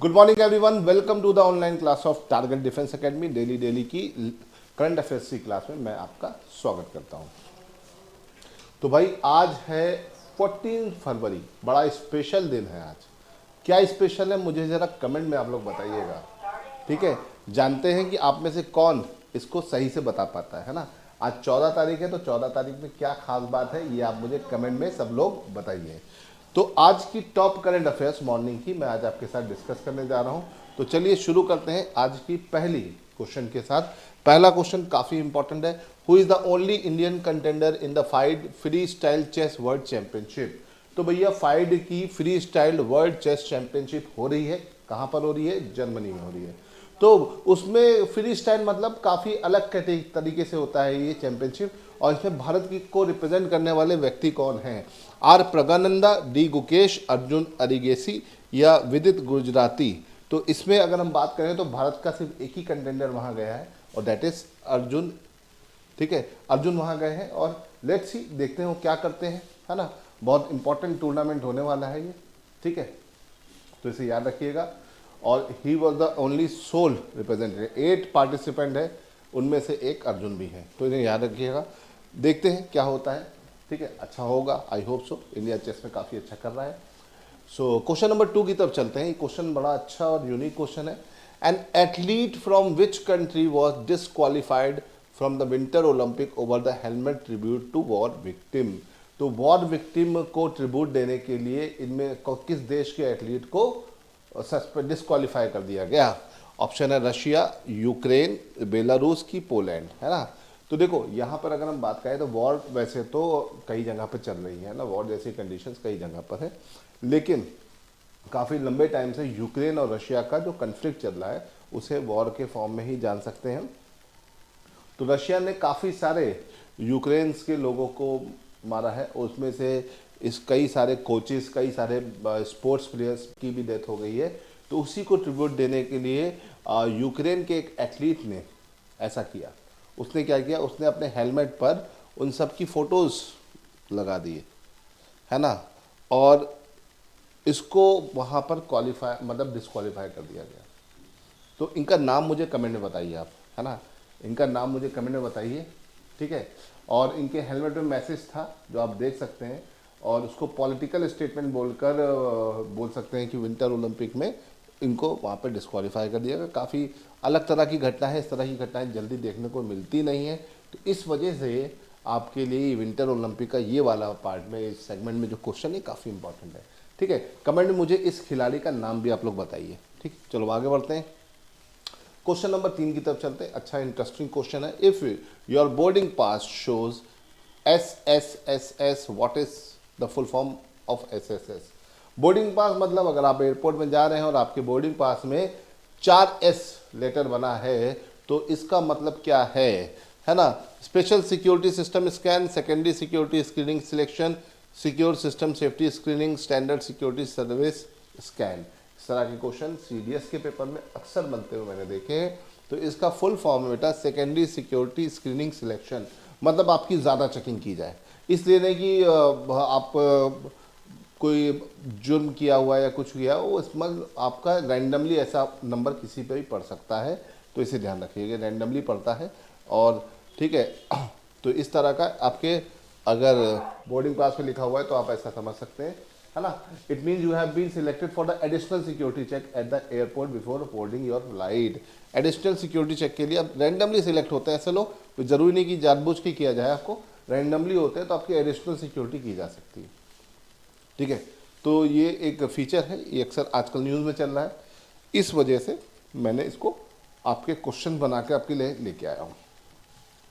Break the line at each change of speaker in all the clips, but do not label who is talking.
Good morning everyone, welcome to the online class of Target Defence Academy. Daily की current affairs की class में मैं आपका स्वागत करता हूं। तो भाई आज है 14 फरवरी, बड़ा स्पेशल दिन है आज। क्या स्पेशल है मुझे ज़रा कमेंट में आप लोग बताइएगा, ठीक है। जानते हैं कि आप में से कौन इसको सही से बता पाता है ना। आज 14 तारीख है, तो 14 तारीख में क्या खास बात है ये आप मुझे कमेंट में सब लोग बताइए। तो आज की टॉप करंट अफेयर्स मॉर्निंग की मैं आज आपके साथ डिस्कस करने जा रहा हूं। तो चलिए शुरू करते हैं आज की पहली क्वेश्चन के साथ। पहला क्वेश्चन काफ़ी इंपॉर्टेंट है। Who is the only Indian contender in the FIDE freestyle chess world championship. तो भैया फाइड की freestyle world chess championship हो रही है, कहाँ पर हो रही है? जर्मनी में हो रही है। तो उसमें फ्री स्टाइल मतलब काफ़ी अलग तरीके से होता है ये चैंपियनशिप। और इसमें भारत की को रिप्रेजेंट करने वाले व्यक्ति कौन हैं? आर प्रज्ञानंदा, डी गुकेश, अर्जुन अरिगेसी या विदित गुजराती। तो इसमें अगर हम बात करें तो भारत का सिर्फ एक ही कंटेंडर वहाँ गया है और दैट इज अर्जुन, ठीक है। अर्जुन वहाँ गए हैं और लेट्स सी, देखते हैं वो क्या करते हैं, है ना। बहुत इंपॉर्टेंट टूर्नामेंट होने वाला है ये, ठीक है। तो इसे याद रखिएगा। और he was the only sole representative. 8 participant है, उनमें से एक अर्जुन भी है, तो इन्हें याद रखिएगा। देखते हैं क्या होता है, ठीक है। अच्छा होगा, I hope so. India chess में काफ़ी अच्छा कर रहा है। सो क्वेश्चन नंबर 2 की तरफ चलते हैं। ये क्वेश्चन बड़ा अच्छा और यूनिक क्वेश्चन है। An athlete from which country was disqualified from the winter Olympic over the helmet tribute to war victim. तो वॉर विक्टिम को ट्रिब्यूट देने के लिए इनमें किस देश के एथलीट को डिस्क्वालीफाई कर दिया गया? ऑप्शन है रशिया, यूक्रेन, बेलारूस की पोलैंड, है ना। तो देखो यहाँ पर अगर हम बात करें तो वॉर वैसे तो कई जगह पर चल रही है ना, वॉर जैसी कंडीशंस कई जगह पर है, लेकिन काफ़ी लंबे टाइम से यूक्रेन और रशिया का जो कन्फ्लिक्ट चल रहा है उसे वॉर के फॉर्म में ही जान सकते हैं। तो रशिया ने काफ़ी सारे यूक्रेन के लोगों को मारा है, उसमें से इस कई सारे कोचेस, कई सारे स्पोर्ट्स प्लेयर्स की भी डेथ हो गई है। तो उसी को ट्रिब्यूट देने के लिए यूक्रेन के एक एथलीट ने ऐसा किया। उसने क्या किया, उसने अपने हेलमेट पर उन सब की फ़ोटोज़ लगा दिए, है ना। और इसको वहाँ पर क्वालिफाई मतलब डिस्क्वालीफाई कर दिया गया। तो इनका नाम मुझे कमेंट में बताइए आप, है ना। इनका नाम मुझे कमेंट में बताइए, ठीक है। और इनके हेलमेट में मैसेज था जो आप देख सकते हैं, और उसको पॉलिटिकल स्टेटमेंट बोलकर बोल सकते हैं कि विंटर ओलंपिक में इनको वहाँ पे डिस्क्वालीफाई कर दिया गया। काफ़ी अलग तरह की घटना है, इस तरह की घटनाएं जल्दी देखने को मिलती नहीं है। तो इस वजह से आपके लिए विंटर ओलंपिक का ये वाला पार्ट में, इस सेगमेंट में जो क्वेश्चन है काफ़ी इंपॉर्टेंट है, ठीक है। कमेंट में मुझे इस खिलाड़ी का नाम भी आप लोग बताइए, ठीक। चलो आगे बढ़ते हैं, क्वेश्चन नंबर 3 की तरफ चलते हैं। अच्छा इंटरेस्टिंग क्वेश्चन है। If your boarding pass shows SSSS, what is the full form of SSS? Boarding pass मतलब अगर आप एयरपोर्ट में जा रहे हैं और आपके बोर्डिंग पास में 4S लेटर बना है तो इसका मतलब क्या है ना। Special security system scan, secondary security screening selection, secure system safety screening, standard security service scan. इस तरह के क्वेश्चन CDS के पेपर में अक्सर बनते हुए मैंने देखे हैं। तो इसका फुल फॉर्म है बेटा सेकेंडरी सिक्योरिटी स्क्रीनिंग सिलेक्शन, मतलब आपकी ज़्यादा चेकिंग की जाए। इसलिए नहीं कि आप कोई जुर्म किया हुआ या कुछ किया, वो इसमें आपका रैंडमली ऐसा नंबर किसी पे भी पड़ सकता है, तो इसे ध्यान रखिएगा, रैंडमली पड़ता है। और ठीक है, तो इस तरह का आपके अगर बोर्डिंग पास में लिखा हुआ है तो आप ऐसा समझ सकते हैं, है ना। It means you have been selected for the additional security check at the airport before boarding your flight. Additional security check के लिए अब रैंडमली सिलेक्ट होते हैं ऐसे लोग, तो जरूरी नहीं कि जानबूझ के किया जाए, आपको रैंडमली होते हैं तो आपकी एडिशनल सिक्योरिटी की जा सकती है, ठीक है। तो ये एक फीचर है, ये अक्सर आजकल न्यूज़ में चल रहा है, इस वजह से मैंने इसको आपके क्वेश्चन बना के आपके लिए लेके आया हूँ,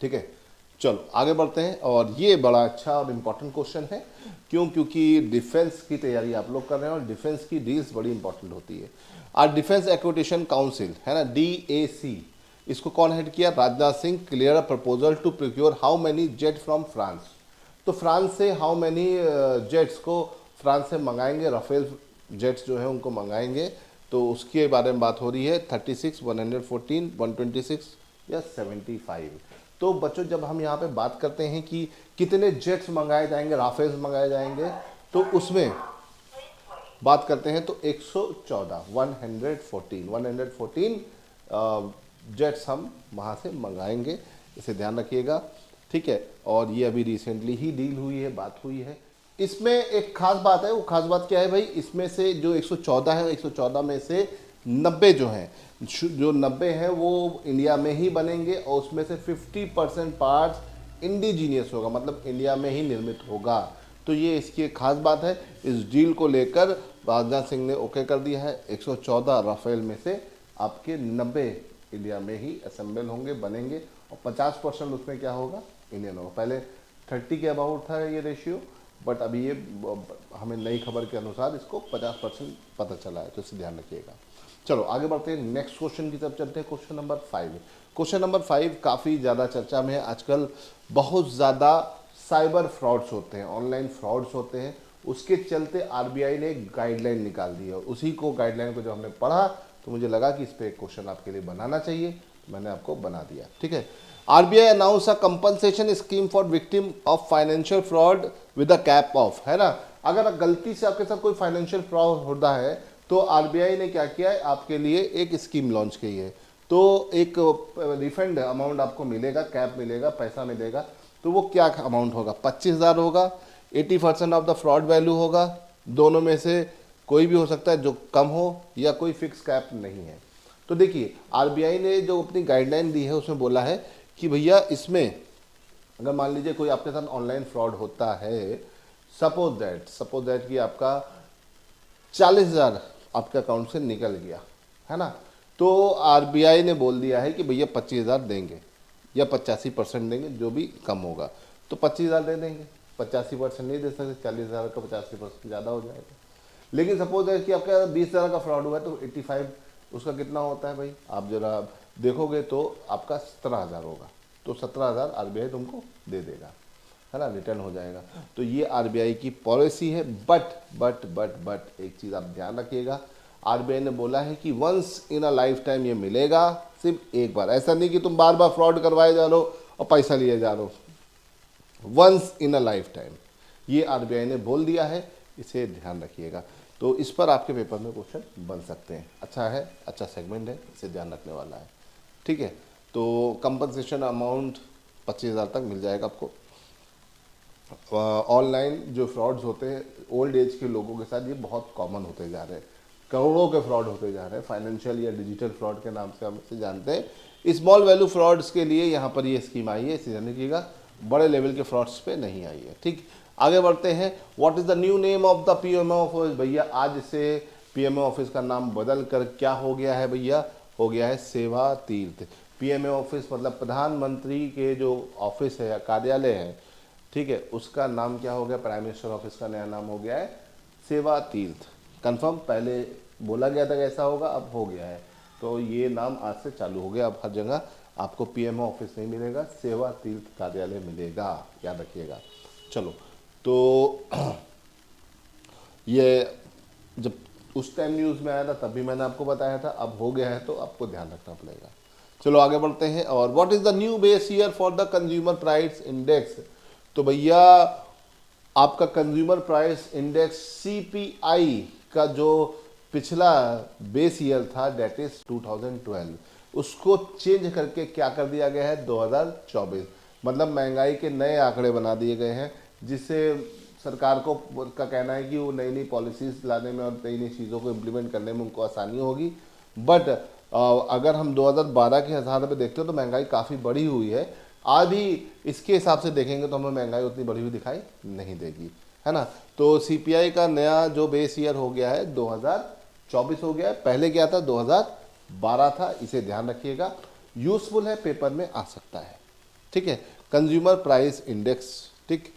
ठीक है। चलो आगे बढ़ते हैं। और ये बड़ा अच्छा और इम्पॉर्टेंट क्वेश्चन है, क्यों? क्योंकि डिफेंस की तैयारी आप लोग कर रहे हैं और डिफेंस की डील्स बड़ी इंपॉर्टेंट होती है। आज डिफेंस एक्विजिशन काउंसिल, है ना, DAC, इसको कौन हेड किया? Rajnath Singh. Clear a proposal to procure how many jet from France. तो फ्रांस से हाउ मैनी जेट्स को फ्रांस से मंगाएंगे, राफेल जेट्स जो है उनको मंगाएंगे, तो उसके बारे में बात हो रही है। 36, 114, 126 या 75। तो बच्चों जब हम यहाँ पे बात करते हैं कि कितने जेट्स मंगाए जाएंगे, राफेल्स मंगाए जाएंगे, तो उसमें बात करते हैं तो 114 114 जेट्स हम वहाँ से मंगाएंगे, इसे ध्यान रखिएगा, ठीक है। और ये अभी रिसेंटली ही डील हुई है, बात हुई है। इसमें एक खास बात है, वो खास बात क्या है भाई, इसमें से जो 114 है, 114 में से 90 जो हैं, जो 90 हैं वो इंडिया में ही बनेंगे, और उसमें से 50% पार्ट्स इंडिजीनियस होगा, मतलब इंडिया में ही निर्मित होगा। तो ये इसकी एक खास बात है। इस डील को लेकर राजनाथ सिंह ने ओके कर दिया है। 114 राफेल में से आपके 90 इंडिया में ही असेंबल होंगे, बनेंगे, और 50% उसमें क्या होगा, इंडियन होगा। पहले 30 के अबाउट था ये रेशियो, बट अभी ये हमें नई खबर के अनुसार इसको 50% पता चला है, तो इसे ध्यान रखिएगा। चलो आगे बढ़ते हैं, नेक्स्ट क्वेश्चन की तरफ चलते हैं। Question number 5। क्वेश्चन नंबर 5 काफ़ी ज़्यादा चर्चा में है आजकल। बहुत ज़्यादा साइबर फ्रॉड्स होते हैं, ऑनलाइन फ्रॉड्स होते हैं, उसके चलते आरबीआई ने एक गाइडलाइन निकाल दी है। उसी को गाइडलाइन को जब हमने पढ़ा तो मुझे लगा कि इस पर एक क्वेश्चन आपके लिए बनाना चाहिए, मैंने आपको बना दिया, ठीक है। RBI announce a compensation scheme for victim of financial fraud with a cap of, है ना। अगर गलती से आपके साथ कोई फाइनेंशियल फ्रॉड होता है तो आरबीआई ने क्या किया है, आपके लिए एक स्कीम लॉन्च की है। तो एक रिफंड अमाउंट आपको मिलेगा, कैप मिलेगा, पैसा मिलेगा। तो वो क्या अमाउंट होगा, 25,000 होगा, 80% ऑफ द फ्रॉड वैल्यू होगा, दोनों में से कोई भी हो सकता है जो कम हो, या कोई फिक्स कैप नहीं है। तो देखिए आरबीआई ने जो अपनी गाइडलाइन दी है उसमें बोला है कि भैया इसमें अगर मान लीजिए कोई आपके साथ ऑनलाइन फ्रॉड होता है, सपोज दैट कि आपका 40,000 आपके अकाउंट से निकल गया, है ना, तो आरबीआई ने बोल दिया है कि भैया 25,000 देंगे, या 85% देंगे, जो भी कम होगा। तो 25,000 दे देंगे, 85% नहीं दे सकते, 40,000 का 85% ज़्यादा हो जाएगा। लेकिन सपोज है कि आपका 20,000 का फ्रॉड हुआ है, तो 85 उसका कितना होता है भाई, आप जरा देखोगे तो आपका 17,000 होगा। तो 17,000 आरबीआई तुमको दे देगा, है ना, रिटर्न हो जाएगा। तो ये आरबीआई की पॉलिसी है। बट एक चीज़ आप ध्यान रखिएगा, आरबीआई ने बोला है कि once in a lifetime ये मिलेगा, सिर्फ एक बार। ऐसा नहीं कि तुम बार बार फ्रॉड करवाए जा रहे हो और पैसा लिए जा रहे हो। Once in a lifetime, ये आरबीआई ने बोल दिया है, इसे ध्यान रखिएगा। तो इस पर आपके पेपर में क्वेश्चन बन सकते हैं। अच्छा है, अच्छा सेगमेंट है, इसे ध्यान रखने वाला है, ठीक है। तो कंपनसेशन अमाउंट 25,000 तक मिल जाएगा आपको। ऑनलाइन जो फ्रॉड्स होते हैं ओल्ड एज के लोगों के साथ, ये बहुत कॉमन होते जा रहे हैं, करोड़ों के फ्रॉड होते जा रहे हैं। फाइनेंशियल या डिजिटल फ्रॉड के नाम से हम इसे जानते हैं। स्मॉल वैल्यू फ्रॉड्स के लिए यहाँ पर ये स्कीम आई है, इसे ध्यान रखिएगा, बड़े लेवल के फ्रॉड्स पे नहीं आई है, ठीक। आगे बढ़ते हैं। What is the new name of the PMO office, भैया आज से पीएमओ ऑफिस का नाम बदल कर क्या हो गया है भैया, हो गया है सेवा तीर्थ। पीएमओ ऑफिस मतलब प्रधानमंत्री के जो ऑफिस है या कार्यालय है, ठीक है, उसका नाम क्या हो गया, प्राइम मिनिस्टर ऑफिस का नया नाम हो गया है सेवा तीर्थ। कंफर्म, पहले बोला गया था कि ऐसा होगा, अब हो गया है। तो ये नाम आज से चालू हो गया, अब हर जगह आपको पीएमओ ऑफिस नहीं मिलेगा, सेवा तीर्थ कार्यालय मिलेगा, याद रखिएगा। चलो, तो ये जब उस टाइम न्यूज़ में आया था तब भी मैंने आपको बताया था, अब हो गया है तो आपको ध्यान रखना पड़ेगा। चलो आगे बढ़ते हैं। और what is the new base year for the consumer price index, तो भैया आपका कंज्यूमर प्राइस इंडेक्स सीपीआई का जो पिछला बेस ईयर था, डेट इज 2012, उसको चेंज करके क्या कर दिया गया है, 2024। मतलब महंगाई के नए आंकड़े बना दिए गए हैं, जिससे सरकार को का कहना है कि वो नई नई पॉलिसीज लाने में और नई नई चीज़ों को इम्प्लीमेंट करने में उनको आसानी होगी। बट अगर हम 2012 के हिसाब में देखते हो तो महंगाई काफ़ी बढ़ी हुई है। आज भी इसके हिसाब से देखेंगे तो हमें महंगाई उतनी बढ़ी हुई दिखाई नहीं देगी, है ना। तो सीपीआई का नया जो बेस ईयर हो गया है 2024 हो गया है, पहले क्या था 2012 था, इसे ध्यान रखिएगा, यूजफुल है, पेपर में आ सकता है, ठीक है। कंज्यूमर प्राइस इंडेक्स, ठीक।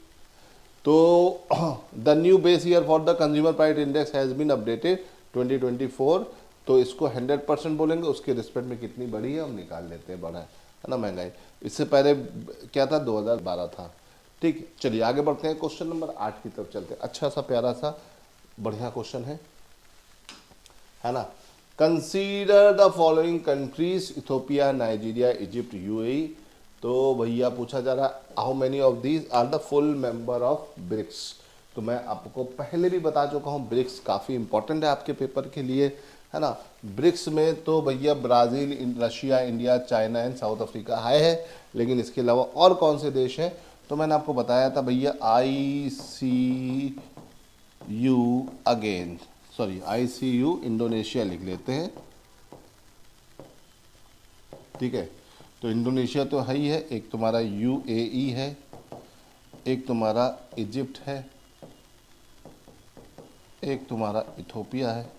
तो the new base year for the consumer price index has been updated 2024। तो इसको 100% बोलेंगे, उसके रिस्पेक्ट में कितनी बढ़ी है हम निकाल लेते हैं, बढ़ा है ना महंगाई। इससे पहले क्या था, 2012 था, ठीक। चलिए आगे बढ़ते हैं, क्वेश्चन नंबर 8 की तरफ चलते हैं। अच्छा सा प्यारा सा बढ़िया क्वेश्चन है ना। Consider the following countries, Ethiopia, Nigeria, Egypt, UAE. तो भैया पूछा जा रहा how many of these are the full member of BRICS. तो मैं आपको पहले भी बता चुका हूँ ब्रिक्स काफ़ी इंपॉर्टेंट है आपके पेपर के लिए, है ना। ब्रिक्स में तो भैया Brazil, Russia, India, China and south Africa है, लेकिन इसके अलावा और कौन से देश हैं तो मैंने आपको बताया था भैया ICU again, sorry ICU Indonesia लिख लेते हैं, ठीक है। तो इंडोनेशिया तो है ही है, एक तुम्हारा UAE है, एक तुम्हारा इजिप्ट है, एक तुम्हारा इथोपिया है,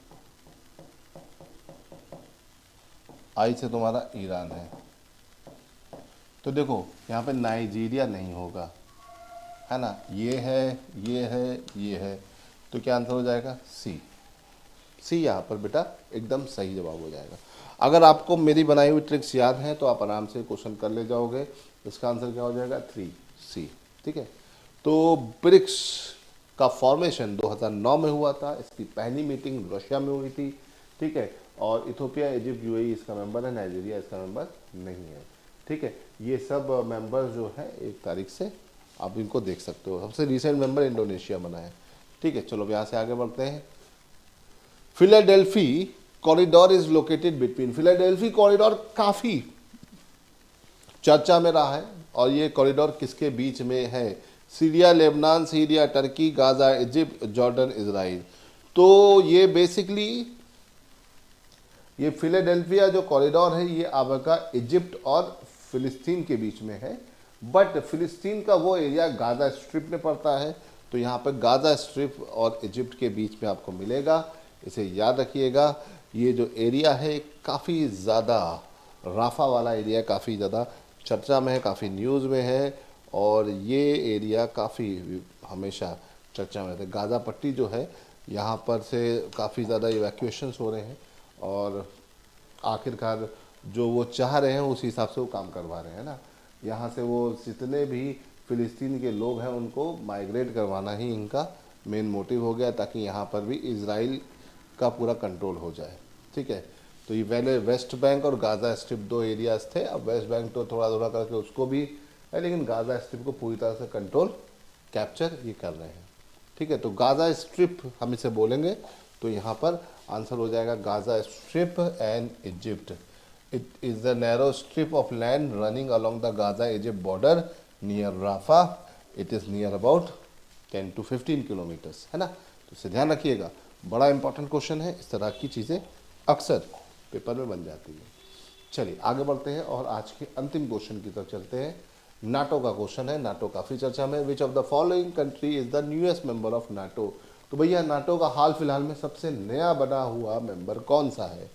आई से तुम्हारा ईरान है। तो देखो यहाँ पे नाइजीरिया नहीं होगा, है ना, ये है, ये है, ये है, तो क्या आंसर हो जाएगा सी यहाँ पर बेटा एकदम सही जवाब हो जाएगा। अगर आपको मेरी बनाई हुई ट्रिक्स याद हैं तो आप आराम से क्वेश्चन कर ले जाओगे। इसका आंसर क्या हो जाएगा 3C, ठीक है। तो ब्रिक्स का फॉर्मेशन 2009 में हुआ था, इसकी पहली मीटिंग रशिया में हुई थी, ठीक है। और इथोपिया, इजिप्ट, UAE इसका मेंबर है, नाइजीरिया इसका मेंबर नहीं है, ठीक है। ये सब मेंबर जो है 1 तारीख से आप इनको देख सकते हो। सबसे रिसेंट मेंबर इंडोनेशिया बना है, ठीक है। चलो यहाँ से आगे बढ़ते हैं। Philadelphi corridor is located between, Philadelphi corridor काफ़ी चर्चा में रहा है, और ये कॉरिडोर किसके बीच में है? Syria, Lebanon, Syria, Turkey, Gaza, Egypt, Jordan, Israel. तो ये बेसिकली ये फिलाडेल्फिया जो कॉरिडोर है ये आपका इजिप्ट और फिलिस्तीन के बीच में है, बट फिलिस्तीन का वो एरिया गाजा स्ट्रिप में पड़ता है, तो यहाँ पर गाजा स्ट्रिप और इजिप्ट के बीच में आपको मिलेगा, इसे याद रखिएगा। ये जो एरिया है काफ़ी ज़्यादा राफा वाला एरिया, काफ़ी ज़्यादा चर्चा में है, काफ़ी न्यूज़ में है, और ये एरिया काफ़ी हमेशा चर्चा में रहता है। गाज़ा पट्टी जो है यहाँ पर से काफ़ी ज़्यादा इवैक्यूएशंस हो रहे हैं, और आखिरकार जो वो चाह रहे हैं उस हिसाब से वो काम करवा रहे हैं ना। यहाँ से वो जितने भी फ़िलिस्तीन के लोग हैं उनको माइग्रेट करवाना ही इनका मेन मोटिव हो गया, ताकि यहाँ पर भी इजराइल का पूरा कंट्रोल हो जाए, ठीक है। तो ये पहले वेस्ट बैंक और गाज़ा स्ट्रिप 2 एरियाज थे, अब वेस्ट बैंक तो थोड़ा थोड़ा करके उसको भी है, लेकिन गाज़ा स्ट्रिप को पूरी तरह से कंट्रोल कैप्चर ये कर रहे हैं, ठीक है। तो गाज़ा स्ट्रिप हम इसे बोलेंगे, तो यहाँ पर आंसर हो जाएगा Gaza strip and Egypt. It is the narrow strip of land running along the Gaza Egypt border near Rafah. It is near about 10 to 15 kilometres, है ना। तो इसे ध्यान रखिएगा, बड़ा इंपॉर्टेंट क्वेश्चन है, इस तरह की चीज़ें अक्सर पेपर में बन जाती है। चलिए आगे बढ़ते हैं और आज के अंतिम क्वेश्चन की तरफ चलते हैं। नाटो का क्वेश्चन है, नाटो काफ़ी चर्चा में। Which of the following country is the newest member of NATO? तो भैया नाटो का हाल फिलहाल में सबसे नया बना हुआ मेंबर कौन सा है?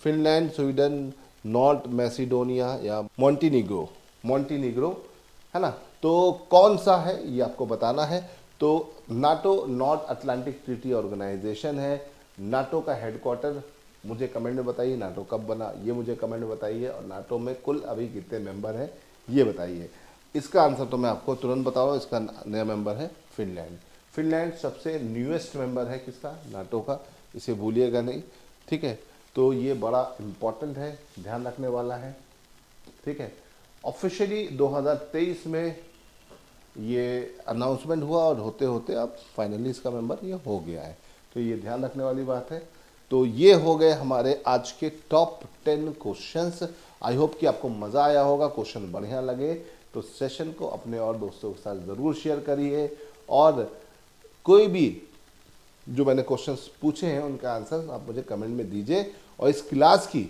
फिनलैंड, स्वीडन, नॉर्थ मैसिडोनिया या मॉन्टीनीग्रो? मॉन्टीनीग्रो, है ना। तो कौन सा है ये आपको बताना है। तो NATO North Atlantic Treaty Organization है। नाटो का हेडक्वार्टर मुझे कमेंट में बताइए, नाटो कब बना ये मुझे कमेंट में बताइए, और नाटो में कुल अभी कितने मेंबर हैं ये बताइए। इसका आंसर तो मैं आपको तुरंत बता रहा हूँ, इसका नया मेंबर है फिनलैंड। फिनलैंड सबसे न्यूएस्ट मेंबर है किसका? नाटो का, इसे भूलिएगा नहीं, ठीक है। तो ये बड़ा इम्पॉर्टेंट है, ध्यान रखने वाला है, ठीक है। ऑफिशियली 2023 में ये अनाउंसमेंट हुआ, और होते होते अब फाइनली इसका मेंबर ये हो गया है, तो ये ध्यान रखने वाली बात है। तो ये हो गए हमारे आज के टॉप 10 क्वेश्चंस। आई होप कि आपको मज़ा आया होगा, क्वेश्चन बढ़िया लगे तो सेशन को अपने और दोस्तों के साथ ज़रूर शेयर करिए, और कोई भी जो मैंने क्वेश्चंस पूछे हैं उनका आंसर आप मुझे कमेंट में दीजिए। और इस क्लास की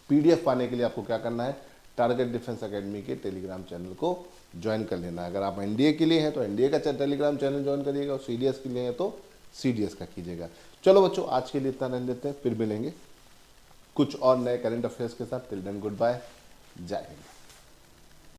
PDF पाने के लिए आपको क्या करना है? टारगेट डिफेंस एकेडमी के टेलीग्राम चैनल को ज्वाइन कर लेना है। अगर आप NDA के लिए हैं तो NDA का टेलीग्राम चैनल ज्वाइन करिएगा, और CDS के लिए हैं तो CDS का कीजिएगा। चलो बच्चों, आज के लिए इतना रहने देते हैं, फिर मिलेंगे कुछ और नए करंट अफेयर्स के साथ। टिल देन गुड बाय, जय हिंद।